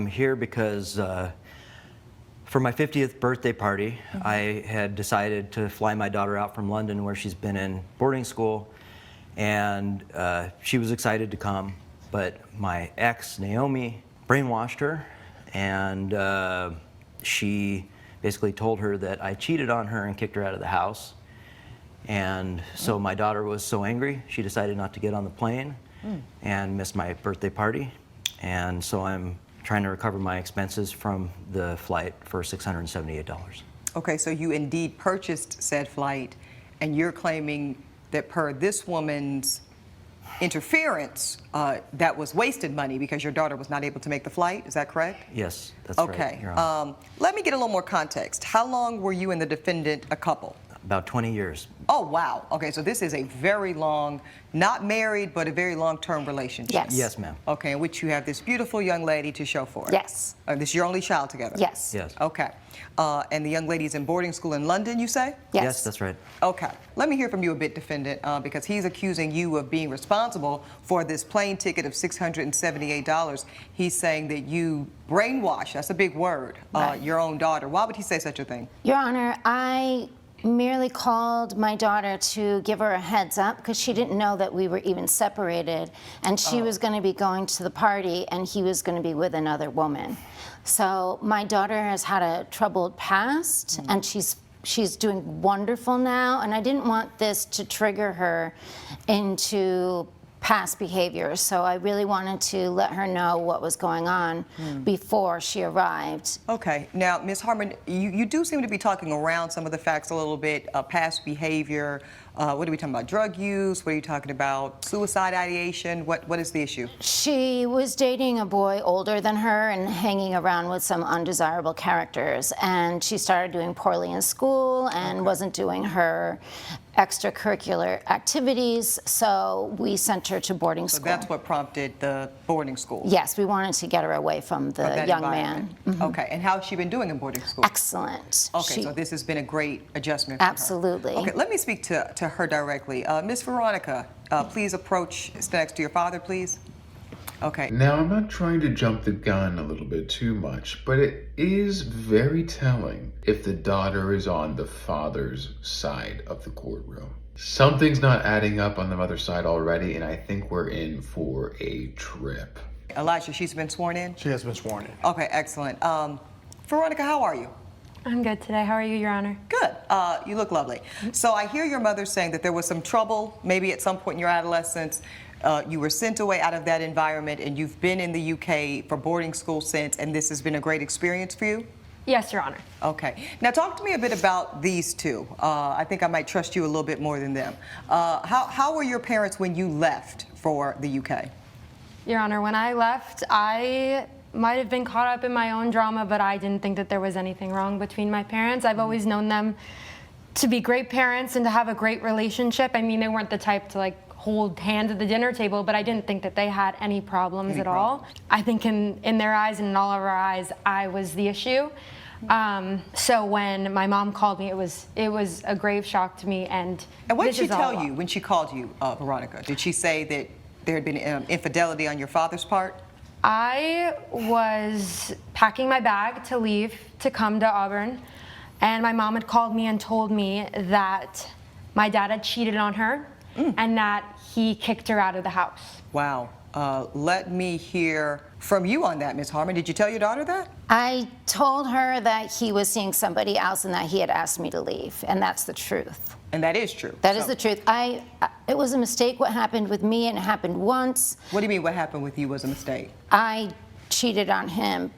here because for my 50th birthday party, I had decided to fly my daughter out from London, where she's been in boarding school, and she was excited to come, but my ex, Naomi, brainwashed her, and she basically told her that I cheated on her and kicked her out of the house. And so my daughter was so angry, she decided not to get on the plane and missed my birthday party. And so I'm trying to recover my expenses from the flight for $678. Okay, so you indeed purchased said flight, and you're claiming that per this woman's interference, that was wasted money because your daughter was not able to make the flight. Is that correct? Yes, that's okay. right. Your Honor. Let me get a little more context. How long were you and the defendant a couple? About 20 years. Oh, wow. Okay, so this is a very long, not married, but a very long-term relationship. Yes. Yes, ma'am. Okay, in which you have this beautiful young lady to show for it. Yes. This is your only child together? Yes. Yes. Okay. And the young lady is in boarding school in London, you say? Yes. Yes, that's right. Okay. Let me hear from you a bit, defendant, because he's accusing you of being responsible for this plane ticket of $678. He's saying that you brainwashed, that's a big word, Right. your own daughter. Why would he say such a thing? Your Honor, I merely called my daughter to give her a heads up because she didn't know that we were even separated, and she was going to be going to the party and he was going to be with another woman. So my daughter has had a troubled past, and she's doing wonderful now, and I didn't want this to trigger her into past behavior, so I really wanted to let her know what was going on before she arrived. Okay. Now, Ms. Harmon, you do seem to be talking around some of the facts a little bit, past behavior. What are we talking about? Drug use? What are you talking about? Suicide ideation? What is the issue? She was dating a boy older than her and hanging around with some undesirable characters, and she started doing poorly in school and wasn't doing her extracurricular activities, so we sent her to boarding school. So that's what prompted the boarding school? Yes, we wanted to get her away from the young man. Okay, and how has she been doing in boarding school? Excellent. Okay, so this has been a great adjustment for Absolutely. her. Okay, let me speak to her directly. Miss Veronica, please approach, stand next to your father, please. Okay. Now, I'm not trying to jump the gun a little bit too much, but it is very telling if the daughter is on the father's side of the courtroom. Something's not adding up on the mother's side already, and I think we're in for a trip. Elijah, she's been sworn in? She has been sworn in. Okay, excellent. Veronica, how are you? I'm good today. How are you, Your Honor? Good. You look lovely. So I hear your mother saying that there was some trouble, maybe at some point in your adolescence. You were sent away out of that environment, and you've been in the UK for boarding school since, and this has been a great experience for you? Yes, Your Honor. Okay. Now talk to me a bit about these two. I think I might trust you a little bit more than them. How were your parents when you left for the UK? Your Honor, when I left, I might have been caught up in my own drama, but I didn't think that there was anything wrong between my parents. I've always known them to be great parents and to have a great relationship. I mean, they weren't the type to hold hands at the dinner table, but I didn't think that they had any problems at all. I think in their eyes and in all of our eyes, I was the issue. So when my mom called me, it was a grave shock to me. And what did she tell you when she called you, Veronica? Did she say that there had been infidelity on your father's part? I was packing my bag to leave to come to Auburn, and my mom had called me and told me that my dad had cheated on her and that he kicked her out of the house. Wow. Let me hear from you on that, Ms. Harmon. Did you tell your daughter that? I told her that he was seeing somebody else and that he had asked me to leave, and that's the truth. And that is true? That is the truth. It was a mistake what happened with me, and it happened once. What do you mean what happened with you was a mistake? I cheated on him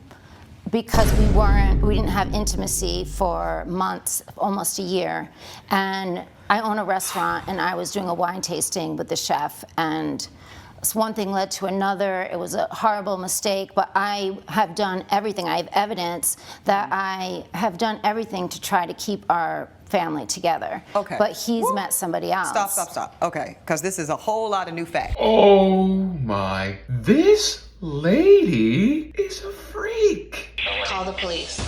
because we didn't have intimacy for months, almost a year. And I own a restaurant, and I was doing a wine tasting with the chef, and one thing led to another. It was a horrible mistake, but I have done everything. I have evidence that I have done everything to try to keep our family together. Okay. But he's met somebody else. Stop. Okay, because this is a whole lot of new facts. Oh my, this lady is a freak. Call the police.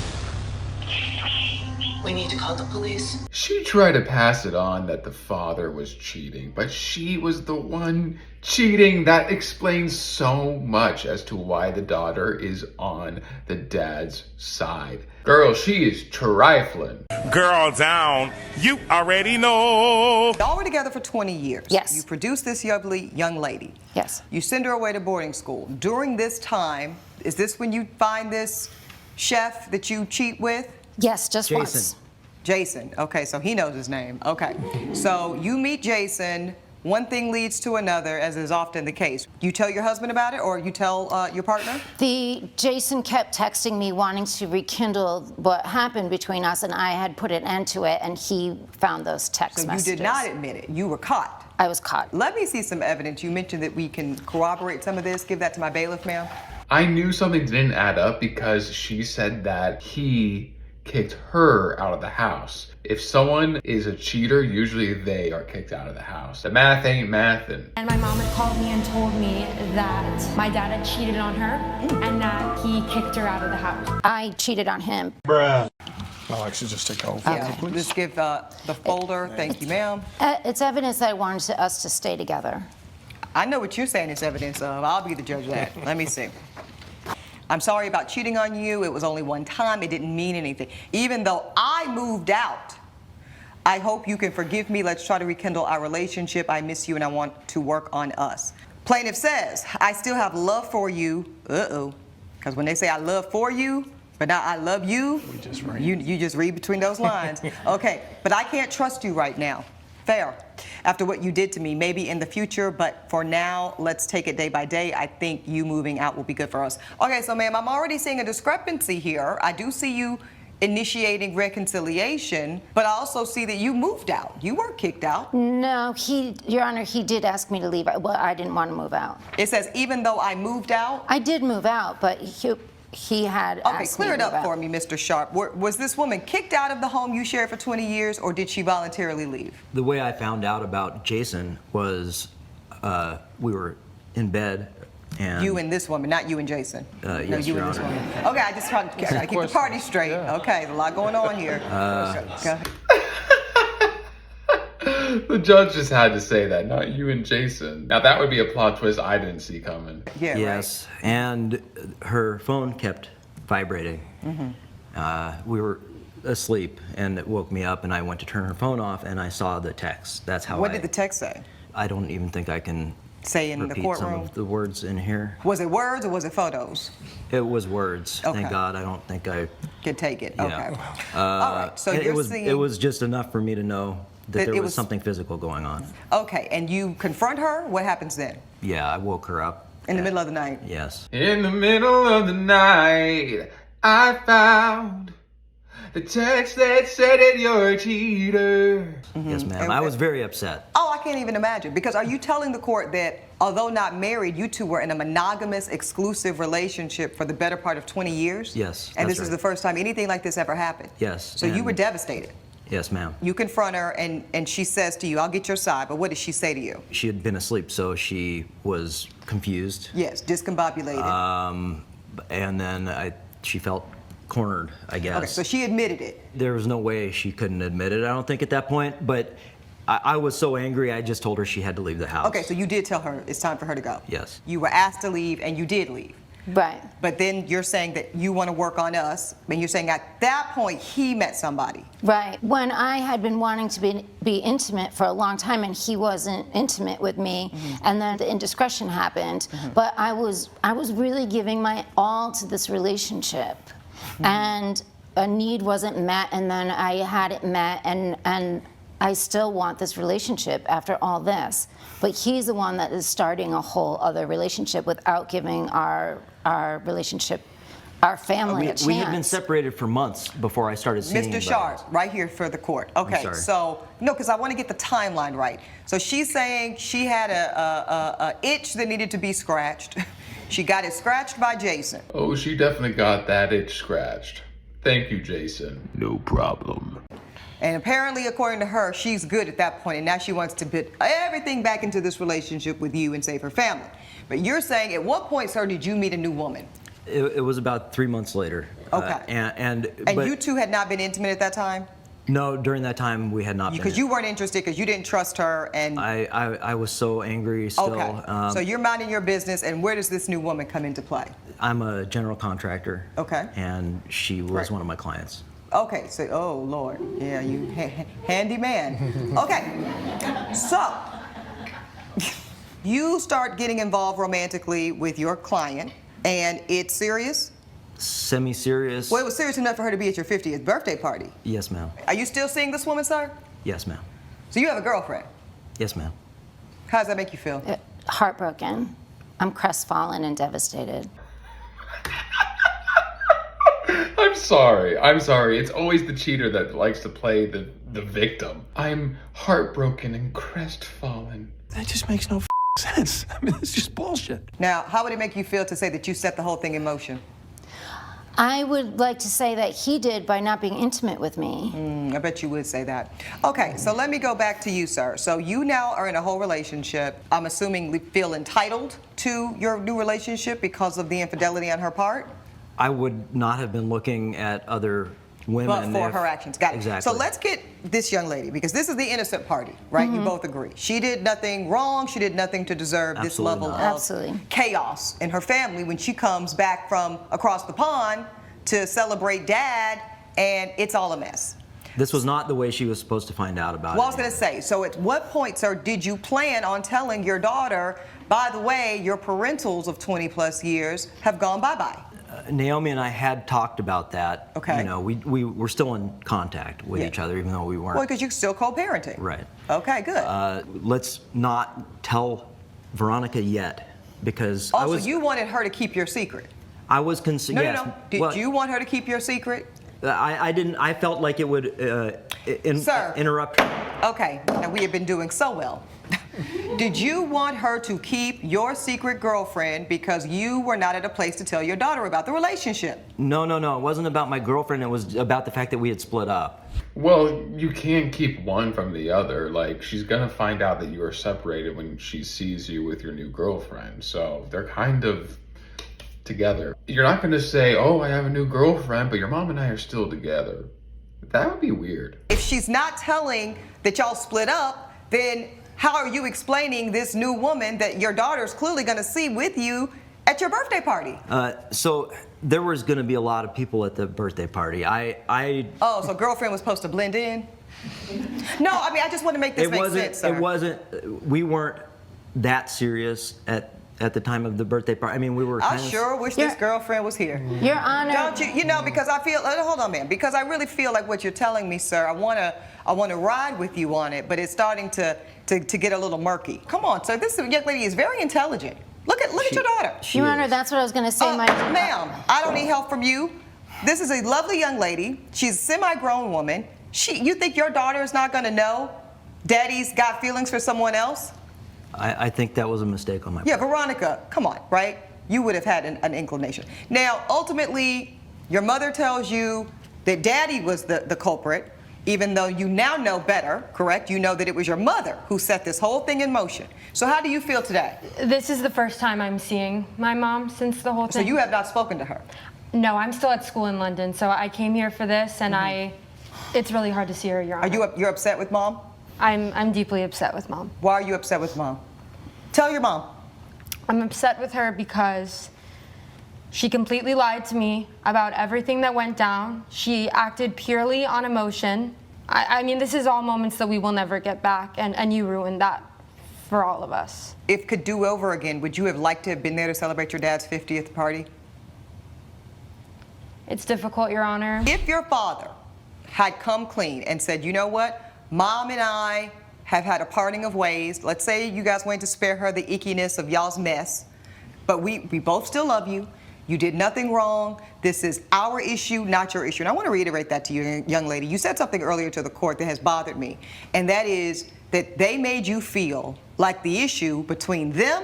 We need to call the police. She tried to pass it on that the father was cheating, but she was the one cheating. That explains so much as to why the daughter is on the dad's side. Girl, she is trifling. Girl down, you already know. Y'all were together for 20 years. Yes. You produced this lovely young lady. Yes. You send her away to boarding school. During this time, is this when you find this chef that you cheat with? Yes, just Jason. once. Jason. Okay, so he knows his name. Okay. So you meet Jason. One thing leads to another, as is often the case. You tell your husband about it, or you tell your partner? Jason kept texting me wanting to rekindle what happened between us, and I had put an end to it, and he found those text So messages. you did not admit it. You were caught. I was caught. Let me see some evidence. You mentioned that we can corroborate some of this. Give that to my bailiff, ma'am. I knew something didn't add up because she said that he kicked her out of the house. If someone is a cheater, usually they are kicked out of the house. The math ain't mathin'. And my mom had called me and told me that my dad had cheated on her and that he kicked her out of the house. I cheated on him. Alexa, just take over. Yeah. Let's give the folder. Thank you, ma'am. It's evidence that I wanted us to stay together. I know what you're saying it's evidence of. I'll be the judge of that. Let me see. I'm sorry about cheating on you. It was only one time. It didn't mean anything. Even though I moved out, I hope you can forgive me. Let's try to rekindle our relationship. I miss you and I want to work on us. Plaintiff says, I still have love for you. Uh-oh. Because when they say I love for you, but not I love you, you just read between those lines. Okay, but I can't trust you right now. Fair. After what you did to me, maybe in the future, but for now, let's take it day by day. I think you moving out will be good for us. Okay, so ma'am, I'm already seeing a discrepancy here. I do see you initiating reconciliation, but I also see that you moved out. You weren't kicked out. No, Your Honor, he did ask me to leave. Well, I didn't want to move out. It says, even though I moved out. I did move out, but he had Okay, asked me clear to it move up out. for me, Mr. Sharp. Was this woman kicked out of the home you shared for 20 years, or did she voluntarily leave? The way I found out about Jason was we were in bed and You and this woman, not you and Jason. No, yes, you Your and this Honor. woman. Okay, I just tried to keep the party straight. Okay, a lot going on here. Go ahead. The judge just had to say that, not you and Jason. Now that would be a plot twist I didn't see coming. Yeah, yes, and her phone kept vibrating. We were asleep, and it woke me up, and I went to turn her phone off, and I saw the text. That's how What did the text say? I don't even think I can Say in the repeat some courtroom? of the words in here. Was it words or was it photos? It was words. Okay. Thank God. I don't think I. Could take it. Yeah. Okay. All right. So it you're was. seeing. It was just enough for me to know that That there it was was- something physical going on. Okay, and you confront her. What happens then? Yeah, I woke her up. In the middle of the night. Yes. In the middle of the night, I found the text that said that you're a cheater. Yes, ma'am. And- I was very upset. Oh, I can't even imagine. Because are you telling the court that although not married, you two were in a monogamous, exclusive relationship for the better part of 20 years? Yes, And that's this is right. the first time anything like this ever happened? Yes, So you and- were devastated. Yes, ma'am. You confront her and she says to you, I'll get your side, but what did she say to you? She had been asleep, so she was confused. Yes, discombobulated. And then she felt cornered, I guess. Okay, so she admitted it. There was no way she couldn't admit it, I don't think, at that point. But I was so angry, I just told her she had to leave the house. Okay, so you did tell her it's time for her to go. Yes. You were asked to leave and you did leave. Right. But then you're saying that you want to work on us, and you're saying at that point he met somebody. Right. When I had been wanting to be intimate for a long time and he wasn't intimate with me, and then the indiscretion happened, but I was really giving my all to this relationship. And a need wasn't met, and then I had it met, and I still want this relationship after all this. But he's the one that is starting a whole other relationship without giving our relationship, our family a chance. We had been separated for months before I started seeing Mr. Sharp, right here for the court. Okay, sorry. so, no, because I want to get the timeline right. So she's saying she had a itch that needed to be scratched. She got it scratched by Jason. Oh, she definitely got that itch scratched. Thank you, Jason. No problem. And apparently, according to her, she's good at that point, and now she wants to put everything back into this relationship with you and save her family. But you're saying, at what point, sir, did you meet a new woman? It was about 3 months later. Okay. And And but you two had not been intimate at that time? No, during that time we had not been. Because you weren't interested because you didn't trust her and... I was so angry still. Okay, so you're minding your business, and where does this new woman come into play? I'm a general contractor. Okay. And she was Right. one of my clients. Okay, so, oh, Lord. Yeah, you handy man. Okay, so you start getting involved romantically with your client, and it's serious? Semi-serious. Well, it was serious enough for her to be at your 50th birthday party. Yes, ma'am. Are you still seeing this woman, sir? Yes, ma'am. So you have a girlfriend. Yes, ma'am. How does that make you feel? Heartbroken. I'm crestfallen and devastated. I'm sorry. I'm sorry. It's always the cheater that likes to play the victim. I'm heartbroken and crestfallen. That just makes no sense. I mean, it's just bullshit. Now, how would it make you feel to say that you set the whole thing in motion? I would like to say that he did by not being intimate with me. I bet you would say that. Okay, so let me go back to you, sir. So you now are in a whole relationship. I'm assuming feel entitled to your new relationship because of the infidelity on her part? I would not have been looking at other women. But for if- her actions. Got it. Exactly. So let's get this young lady, because this is the innocent party, right? You both agree. She did nothing wrong. She did nothing to deserve this Absolutely level not. of Absolutely. chaos in her family when she comes back from across the pond to celebrate dad, and it's all a mess. This was not the way she was supposed to find out about Well, I was it. going to say, so at what point, sir, did you plan on telling your daughter, by the way, your parentals of 20 plus years have gone bye-bye? Naomi and I had talked about that. Okay. You know, we were still in contact with Yeah. each other, even though we weren't. Well, because you're still co-parenting. Right. Okay, good. Let's not tell Veronica yet, because I also, was. you wanted her to keep your secret. I was concerned. No, yes. no, no. Did Well, you want her to keep your secret? I didn't. I felt like it would Sir. interrupt. Okay, and we have been doing so well. Did you want her to keep your secret girlfriend because you were not at a place to tell your daughter about the relationship? No, no, no. It wasn't about my girlfriend. It was about the fact that we had split up. Well, you can't keep one from the other. Like, she's gonna find out that you are separated when she sees you with your new girlfriend. So they're kind of together. You're not gonna say, oh, I have a new girlfriend, but your mom and I are still together. That would be weird. If she's not telling that y'all split up, then how are you explaining this new woman that your daughter's clearly going to see with you at your birthday party? So there was going to be a lot of people at the birthday party. Oh, so girlfriend was supposed to blend in? No, I mean, I just want to make this make sense, sir. It wasn't. We weren't that serious at the time of the birthday party. I mean, we were. I kind of, sure wish this girlfriend was here. Your Honor. Don't you? You know, because I feel. Hold on, man. Because I really feel like what you're telling me, sir. I wanna ride with you on it, but it's starting to get a little murky. Come on, sir. This young lady is very intelligent. Look at your daughter. Your Honor, that's what I was going to say. Ma'am, I don't need help from you. This is a lovely young lady. She's a semi-grown woman. You think your daughter is not going to know Daddy's got feelings for someone else? I think that was a mistake on my part. Yeah, Veronica, come on, right? You would have had an inclination. Now, ultimately, your mother tells you that Daddy was the culprit, even though you now know better, correct? You know that it was your mother who set this whole thing in motion. So how do you feel today? This is the first time I'm seeing my mom since the whole So thing. you have not spoken to her? No, I'm still at school in London, so I came here for this, and it's really hard to see her, Your Honor. You're upset with Mom? I'm deeply upset with Mom. Why are you upset with Mom? Tell your mom. I'm upset with her because she completely lied to me about everything that went down. She acted purely on emotion. I mean, this is all moments that we will never get back, and you ruined that for all of us. If could do over again, would you have liked to have been there to celebrate your dad's 50th party? It's difficult, Your Honor. If your father had come clean and said, you know what, Mom and I have had a parting of ways. Let's say you guys wanted to spare her the ickiness of y'all's mess, but we both still love you. You did nothing wrong. This is our issue, not your issue. And I want to reiterate that to you, young lady. You said something earlier to the court that has bothered me, and that is that they made you feel like the issue between them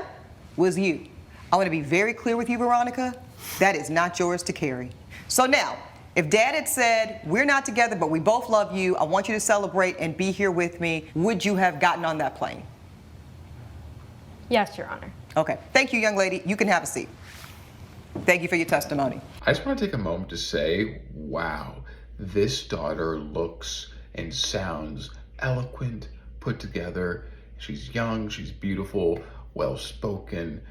was you. I want to be very clear with you, Veronica. That is not yours to carry. So now, if Dad had said, we're not together, but we both love you, I want you to celebrate and be here with me, would you have gotten on that plane? Yes, Your Honor. Okay. Thank you, young lady. You can have a seat. Thank you for your testimony. I just want to take a moment to say, wow, this daughter looks and sounds eloquent, put together. She's young, she's beautiful, well-spoken.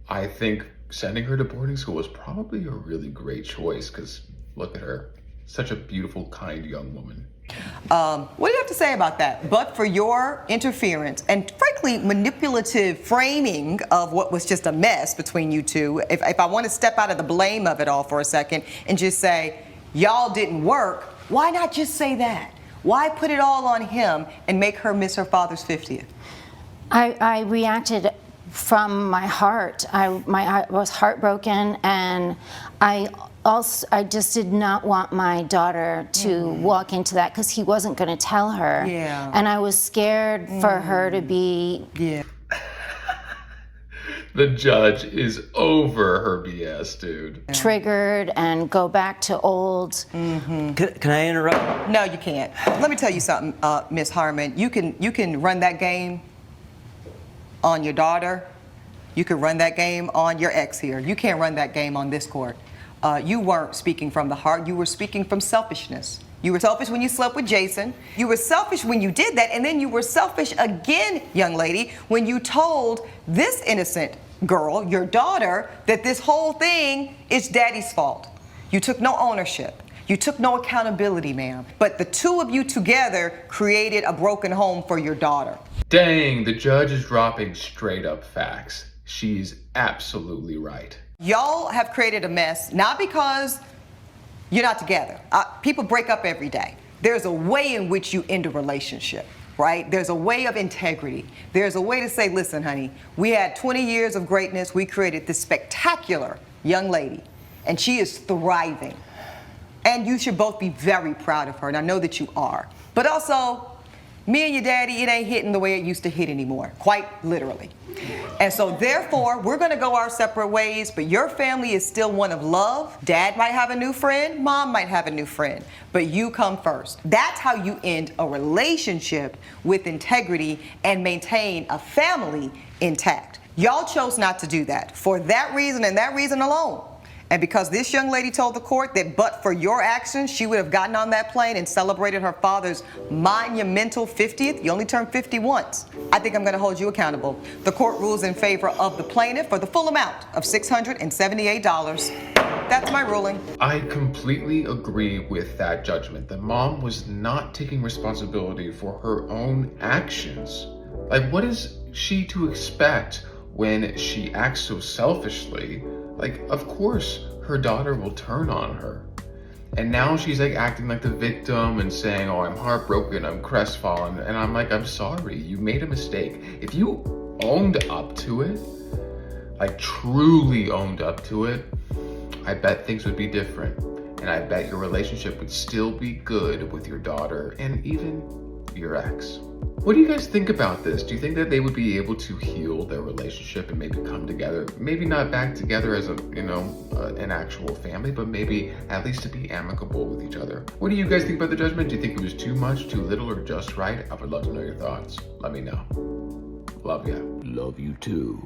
I think sending her to boarding school is probably a really great choice because look at her, such a beautiful, kind young woman. What do you have to say about that? But for your interference and frankly manipulative framing of what was just a mess between you two, if I want to step out of the blame of it all for a second and just say, y'all didn't work, why not just say that? Why put it all on him and make her miss her father's 50th? I reacted from my heart. I was heartbroken, and I just did not want my daughter to walk into that because he wasn't going to tell her. Yeah. And I was scared for her to be The judge is over her BS, dude. triggered and go back to old. Can I interrupt? No, you can't. Let me tell you something, Miss Harmon. You can run that game on your daughter. You can run that game on your ex here. You can't run that game on this court. You weren't speaking from the heart. You were speaking from selfishness. You were selfish when you slept with Jason. You were selfish when you did that. And then you were selfish again, young lady, when you told this innocent girl, your daughter, that this whole thing is daddy's fault. You took no ownership. You took no accountability, ma'am. But the two of you together created a broken home for your daughter. Dang, the judge is dropping straight up facts. She's absolutely right. Y'all have created a mess, not because you're not together. People break up every day. There's a way in which you end a relationship, right? There's a way of integrity. There's a way to say, listen, honey, we had 20 years of greatness. We created this spectacular young lady, and she is thriving. And you should both be very proud of her, and I know that you are. But also, me and your daddy, it ain't hitting the way it used to hit anymore, quite literally. And so therefore, we're gonna go our separate ways, but your family is still one of love. Dad might have a new friend, mom might have a new friend, but you come first. That's how you end a relationship with integrity and maintain a family intact. Y'all chose not to do that for that reason and that reason alone. And because this young lady told the court that but for your actions, she would have gotten on that plane and celebrated her father's monumental 50th. You only turned 50 once. I think I'm going to hold you accountable. The court rules in favor of the plaintiff for the full amount of $678. That's my ruling. I completely agree with that judgment. The mom was not taking responsibility for her own actions. Like, what is she to expect when she acts so selfishly? Like, of course, her daughter will turn on her. And now she's like acting like the victim and saying, oh, I'm heartbroken, I'm crestfallen. And I'm like, I'm sorry, you made a mistake. If you owned up to it, like truly owned up to it, I bet things would be different. And I bet your relationship would still be good with your daughter and even your ex. What do you guys think about this? Do you think that they would be able to heal their relationship and maybe come together? Maybe not back together as an actual family, but maybe at least to be amicable with each other. What do you guys think about the judgment? Do you think it was too much, too little, or just right? I would love to know your thoughts. Let me know. Love ya. Love you too.